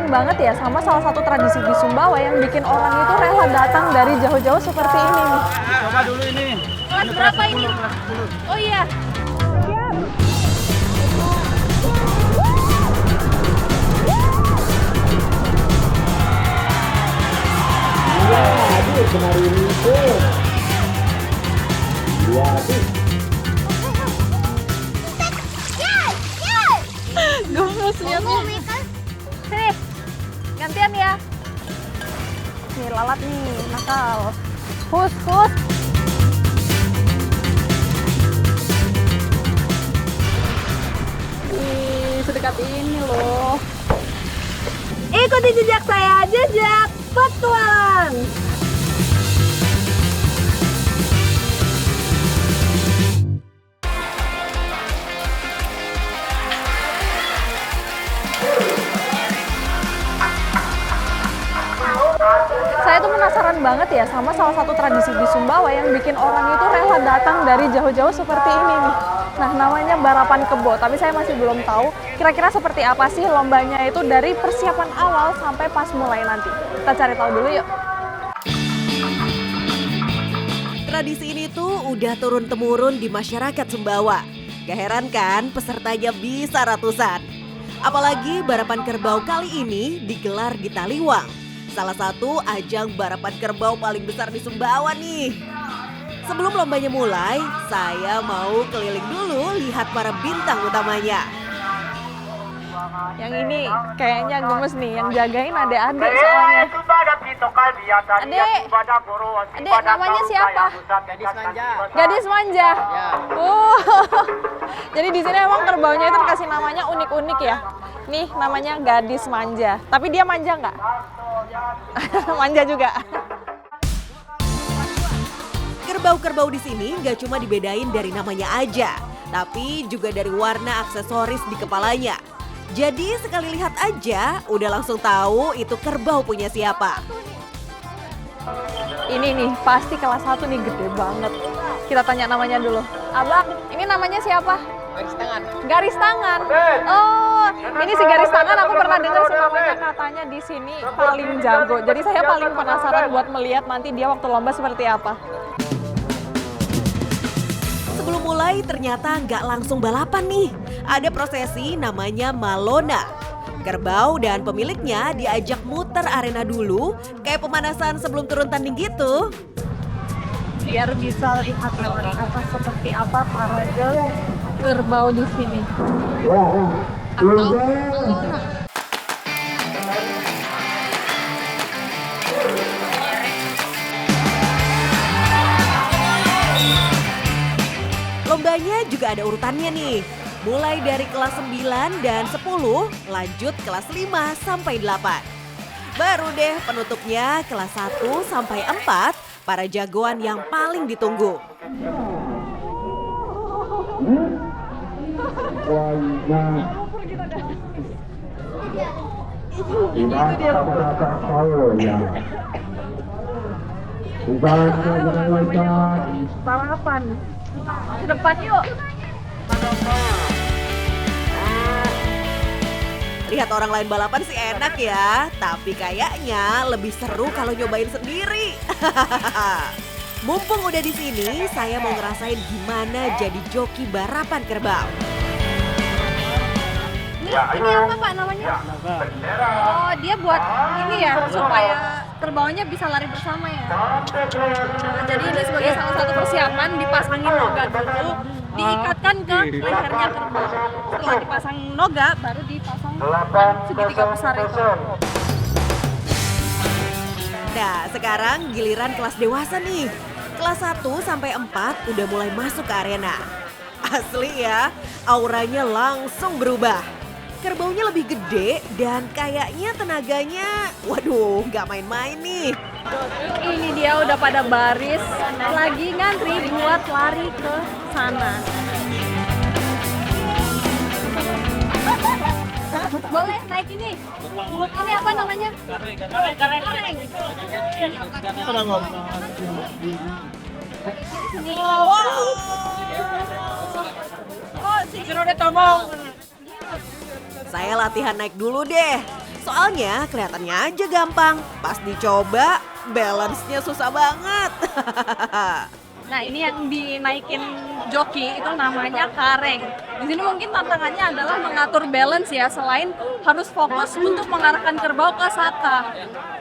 penasaran banget ya sama salah satu tradisi di Sumbawa yang bikin orang itu rela datang dari jauh-jauh seperti ini nih. Coba dulu ini. Kelas berapa ini? Kelas 10. Oh iya. Aduh, kemarin itu. Waduh. Gemusnya tuh. Sini. Gantian ya. Nih lalat nih, nakal. Hus, hus. Ih, sedekat ini loh. Ikuti jejak saya, jejak petualang. Saya tuh penasaran banget ya sama salah satu tradisi di Sumbawa yang bikin orang itu rela datang dari jauh-jauh seperti ini nih. Nah, namanya barapan kebo, tapi saya masih belum tahu kira-kira seperti apa sih lombanya itu dari persiapan awal sampai pas mulai nanti. Kita cari tahu dulu yuk. Tradisi ini tuh udah turun-temurun di masyarakat Sumbawa. Gak heran kan pesertanya bisa ratusan. Apalagi barapan kerbau kali ini digelar di Taliwang. Salah satu ajang barapan kerbau paling besar di Sumbawa nih. Sebelum lombanya mulai, saya mau keliling dulu lihat para bintang utamanya. Yang ini kayaknya gemes nih, yang jagain adik-adik soalnya. Adik namanya siapa? Gadis manja. Gadis manja. Ya. Oh, jadi di sini emang kerbaunya itu dikasih namanya unik-unik ya. Nih namanya gadis manja. Tapi dia manja nggak? Manja juga. Kerbau-kerbau di sini nggak cuma dibedain dari namanya aja, tapi juga dari warna aksesoris di kepalanya. Jadi sekali lihat aja udah langsung tahu itu kerbau punya siapa. Ini nih pasti kelas 1 nih, gede banget. Kita tanya namanya dulu. Abang, ini namanya siapa? Garis tangan. Garis tangan. Oh, ini si garis tangan aku pernah dengar sih namanya, katanya di sini paling jago. Jadi saya paling penasaran buat melihat nanti dia waktu lomba seperti apa. Sebelum mulai ternyata nggak langsung balapan nih. Ada prosesi namanya Malona. Kerbau dan pemiliknya diajak muter arena dulu, kayak pemanasan sebelum turun tanding gitu. Biar bisa lihat apa seperti apa parade kerbau di sini. Lombanya juga ada urutannya nih. Mulai dari kelas 9 dan 10, lanjut kelas 5 sampai 8. Baru deh penutupnya kelas 1 sampai 4, para jagoan yang paling ditunggu. Balapan. Ke depan yuk. Lihat orang lain balapan sih enak ya, tapi kayaknya lebih seru kalau nyobain sendiri. Mumpung udah di sini, saya mau ngerasain gimana jadi joki barapan kerbau. Ini apa Pak namanya? Oh, dia buat ini ya supaya kerbaunya bisa lari bersama ya. Nah, jadi ini sebagai salah satu persiapan dipasangin noga dulu, diikatkan ke lehernya kerbau. Setelah dipasang noga, baru dipasang segitiga besar itu. Nah, sekarang giliran kelas dewasa nih. Kelas 1 sampai 4 udah mulai masuk ke arena. Asli ya, auranya langsung berubah. Kerbaunya lebih gede dan kayaknya tenaganya, waduh, nggak main-main nih. Ini dia udah pada baris, lagi ngantri buat lari ke sana. Boleh naik ini. Ini apa namanya? Kareng. Saya latihan naik dulu deh. Soalnya kelihatannya aja gampang, pas dicoba balance-nya susah banget. Nah, ini yang dinaikin joki itu namanya kareng. Di sini mungkin tantangannya adalah mengatur balance ya, selain harus fokus untuk mengarahkan kerbau ke saka.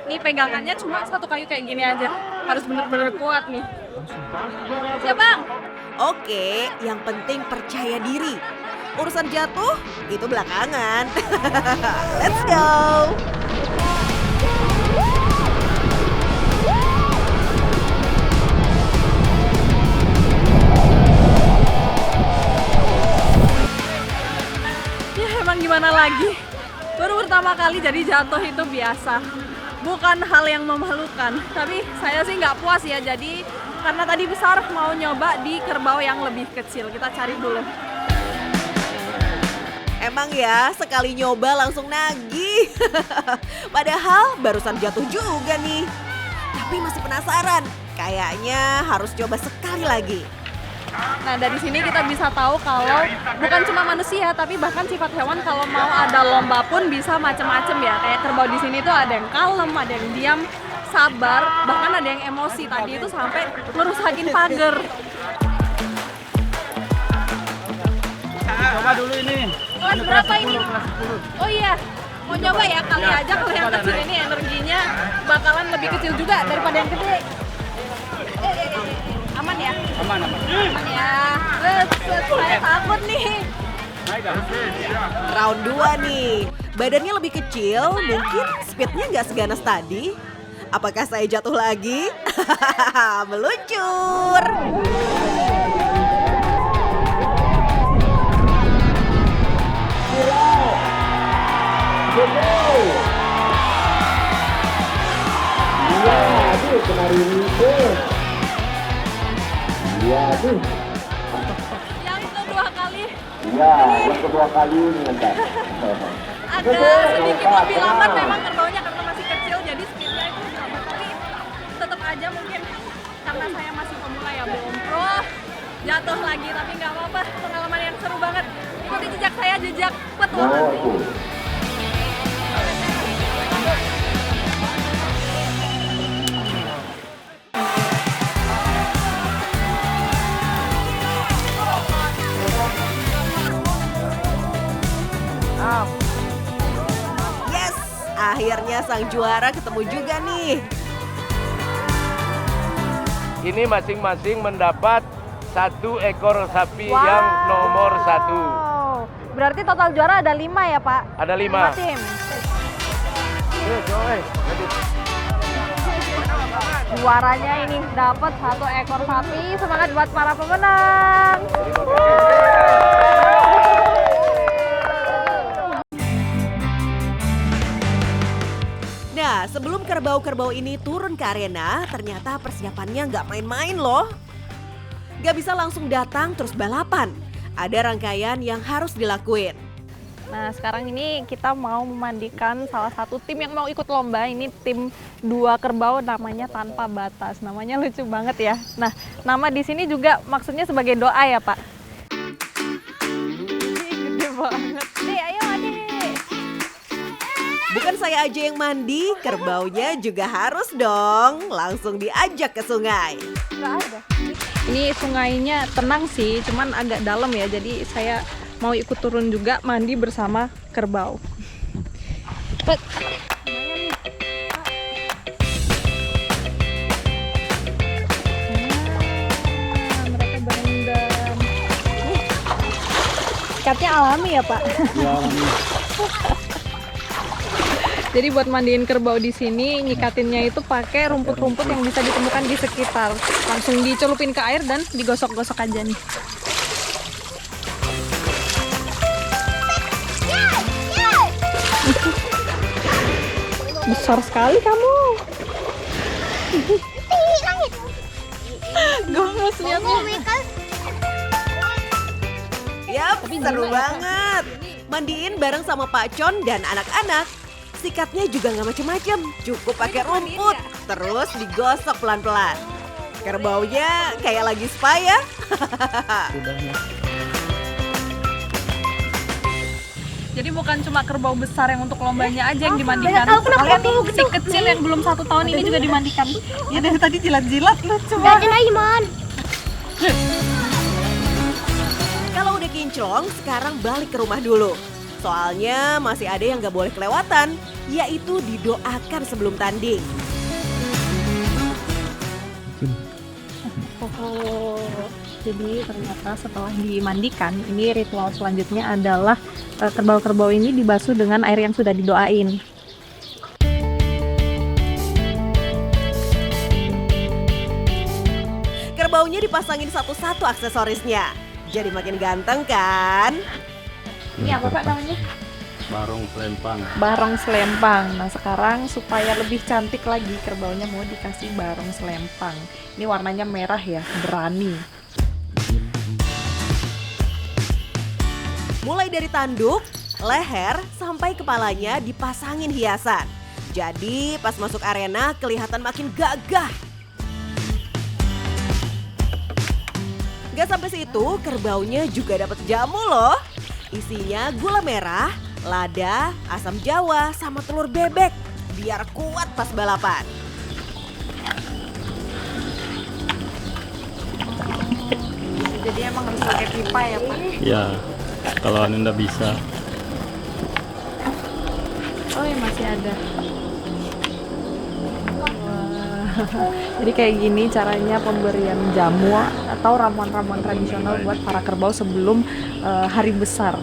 Ini pegangannya cuma satu kayu kayak gini aja. Harus bener-bener kuat nih. Siap, Bang? Oke, yang penting percaya diri. Urusan jatuh itu belakangan. Let's go. Ya emang gimana lagi? Baru pertama kali jadi jatuh itu biasa. Bukan hal yang memalukan. Tapi saya sih nggak puas ya. Jadi karena tadi besar mau nyoba di kerbau yang lebih kecil. Kita cari dulu. Emang ya, sekali nyoba langsung nagih. Padahal barusan jatuh juga nih. Tapi masih penasaran, kayaknya harus coba sekali lagi. Nah, dari sini kita bisa tahu kalau bukan cuma manusia, tapi bahkan sifat hewan kalau mau ada lomba pun bisa macam-macam ya. Kayak kerbau di sini tuh ada yang kalem, ada yang diam, sabar, bahkan ada yang emosi. Tadi itu sampai ngerusakin pagar. Coba dulu ini. Kelas berapa ini? Oh iya, mau nyoba ya kali aja kalau yang kecil ini energinya bakalan lebih kecil juga daripada yang gede. Aman ya? Aman, aman. Aman ya. Saya takut nih. Round 2 nih. Badannya lebih kecil, mungkin speednya nggak seganas tadi. Apakah saya jatuh lagi? Meluncur. Iya, aduh kemarin itu. Iya, aduh. Yang kedua kali Iya, yang kedua kali ini ntar. agak sedikit lebih lambat memang kerbaunya karena masih kecil jadi speednya itu lambat, tapi tetap aja mungkin karena saya masih pemula ya belum pro jatuh lagi, tapi nggak apa-apa, pengalaman yang seru banget. Ikuti jejak saya, jejak petualangan. Oh, tuh. Yes, akhirnya sang juara ketemu juga nih. Ini masing-masing mendapat 1 ekor sapi Wow. yang nomor 1. Berarti total juara ada 5 ya, Pak? Ada 5 5. tim. Juaranya ini dapat 1 ekor sapi. Semangat buat para pemenang. Nah, sebelum kerbau-kerbau ini turun ke arena, ternyata persiapannya nggak main-main loh. Nggak bisa langsung datang terus balapan. Ada rangkaian yang harus dilakuin. Nah, sekarang ini kita mau memandikan salah satu tim yang mau ikut lomba. Ini tim 2 kerbau namanya Tanpa Batas. Namanya lucu banget ya. Nah, nama di sini juga maksudnya sebagai doa ya, Pak? Gede banget. Dek, ayo adek. Bukan saya aja yang mandi, kerbaunya juga harus dong. Langsung diajak ke sungai. Nggak ada. Ini sungainya tenang sih, cuman agak dalam ya, jadi saya mau ikut turun juga mandi bersama kerbau. Bet. Mereka berendam. Ikatnya alami ya, Pak? Jadi buat mandiin kerbau di sini, nyikatinnya itu pakai rumput-rumput yang bisa ditemukan di sekitar. Langsung dicelupin ke air dan digosok-gosok aja nih. Besar sekali kamu. Gemes liatnya. Yap, seru banget. Mandiin bareng sama Pak Con dan anak-anak. Sikatnya juga nggak macem-macem, cukup pakai rumput, terus digosok pelan-pelan. Kerbaunya kayak lagi spa ya. Jadi bukan cuma kerbau besar yang untuk lombanya aja yang dimandikan. Kalian nih si kecil yang belum 1 tahun ini juga dimandikan. Ya dari tadi jilat-jilat lucu banget. Kalau udah kinclong, sekarang balik ke rumah dulu. Soalnya masih ada yang gak boleh kelewatan, yaitu didoakan sebelum tanding. Oh, jadi ternyata setelah dimandikan, ini ritual selanjutnya adalah kerbau-kerbau ini dibasuh dengan air yang sudah didoain. Kerbaunya dipasangin satu-satu aksesorisnya. Jadi makin ganteng kan? Ini apa Pak namanya? Barong selempang. Barong selempang. Nah sekarang supaya lebih cantik lagi, kerbaunya mau dikasih barong selempang. Ini warnanya merah ya, berani. Mulai dari tanduk, leher, sampai kepalanya dipasangin hiasan. Jadi pas masuk arena kelihatan makin gagah. Gak sampai situ, kerbaunya juga dapat jamu loh. Isinya gula merah, lada, asam jawa, sama telur bebek. Biar kuat pas balapan. Jadi emang harus pakai pipa ya Pak? Ya, kalau anu nggak bisa. Oh ya masih ada. Jadi kayak gini caranya pemberian jamu atau ramuan-ramuan tradisional buat para kerbau sebelum hari besar.